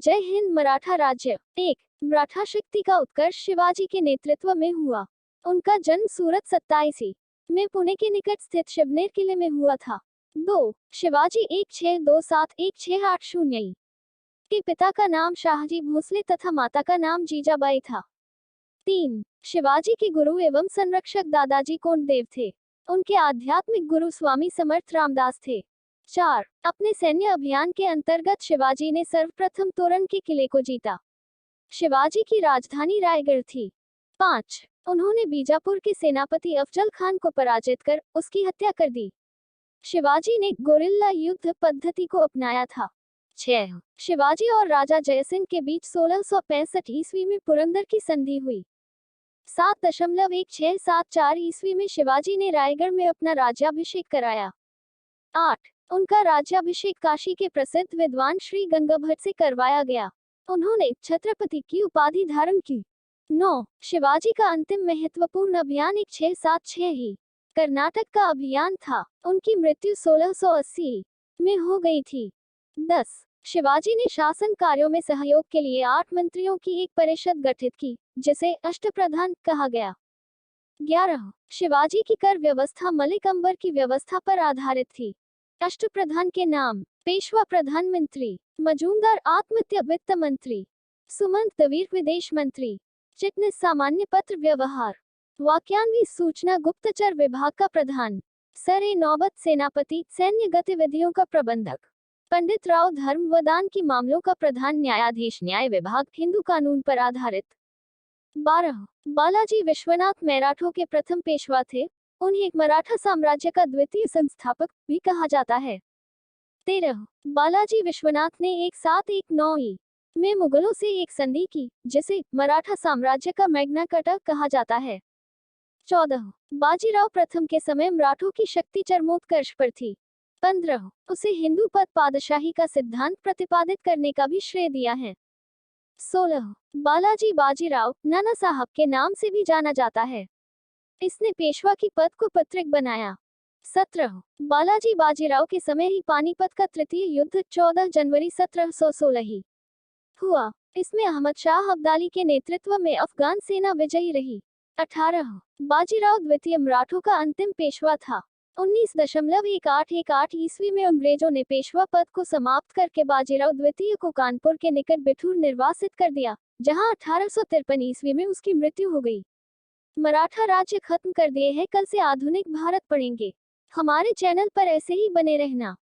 जय हिंद मराठा राज्य। 1. मराठा शक्ति का उत्कर्ष शिवाजी के नेतृत्व में हुआ। उनका जन्म सूरत 27 में पुणे के निकट स्थित शिवनेर किले में हुआ था। 2. शिवाजी 1627-1680 के पिता का नाम शाहजी भोसले तथा माता का नाम जीजाबाई था। 3. शिवाजी के गुरु एवं संरक्षक दादाजी कोंडदेव थे। उनके आध्यात्मिक गुरु स्वामी समर्थ रामदास थे। 4. अपने सैन्य अभियान के अंतर्गत शिवाजी ने सर्वप्रथम तोरण के किले को जीता। शिवाजी की राजधानी रायगढ़ थी। 5. उन्होंने बीजापुर के सेनापति अफजल खान को पराजित कर उसकी हत्या कर दी। शिवाजी ने गोरिल्ला युद्ध पद्धति को अपनाया था। 6. शिवाजी और राजा जयसिंह के बीच 1665 ईस्वी में पुरंदर की संधि हुई। 7.1674 ईस्वी में शिवाजी ने रायगढ़ में अपना राज्याभिषेक कराया। 8. उनका राज्याभिषेक काशी के प्रसिद्ध विद्वान श्री गंगाभट्ट से करवाया गया। उन्होंने छत्रपति की उपाधि धारण की। 9. शिवाजी का अंतिम महत्वपूर्ण अभियान 1676 ही कर्नाटक का अभियान था। उनकी मृत्यु 1680 में हो गई थी। 10. शिवाजी ने शासन कार्यों में सहयोग के लिए 8 मंत्रियों की एक परिषद गठित की, जिसे अष्टप्रधान कहा गया। 11. शिवाजी की कर व्यवस्था मलिक अंबर की व्यवस्था पर आधारित थी। अष्टप्रधान के नाम: पेशवा प्रधानमंत्री, मजूमदार आत्महत्या वित्त मंत्री, सुमंत दवीर विदेश मंत्री, चिटनिस सामान्य पत्र व्यवहार, वाक्यांवी सूचना गुप्तचर विभाग का प्रधान, सर नौबत सेनापति सैन्य गतिविधियों का प्रबंधक, पंडित राव धर्म व दान की मामलों का प्रधान न्यायाधीश न्याय विभाग हिंदू कानून पर आधारित। 12. बालाजी विश्वनाथ मराठों के प्रथम पेशवा थे। उन्हें मराठा साम्राज्य का द्वितीय संस्थापक भी कहा जाता है। 13. बालाजी विश्वनाथ ने 1719 में मुगलों से एक संधि की, जिसे मराठा साम्राज्य का मैग्ना कार्टा कहा जाता है। 14. बाजीराव प्रथम के समय मराठों की शक्ति चरमोत्कर्ष पर थी। 15. उसे हिंदू पद पादशाही का सिद्धांत प्रतिपादित करने का भी श्रेय दिया है। 16. बालाजी बाजीराव नाना साहब के नाम से भी जाना जाता है। इसने पेशवा की पद को पत्रिक बनाया। 17. बालाजी बाजीराव के समय ही पानीपत का तृतीय युद्ध 14 जनवरी 1716 ही हुआ। इसमें अहमद शाह अब्दाली के नेतृत्व में अफगान सेना विजयी रही। 18. बाजीराव द्वितीय मराठों का अंतिम पेशवा था। 19.1818 ईस्वी में अंग्रेजों ने पेशवा पद को समाप्त करके बाजीराव द्वितीय को कानपुर के निकट बिठूर निर्वासित कर दिया, जहां 1853 ईस्वी में उसकी मृत्यु हो गई। मराठा राज्य खत्म कर दिए हैं। कल से आधुनिक भारत पढ़ेंगे। हमारे चैनल पर ऐसे ही बने रहना।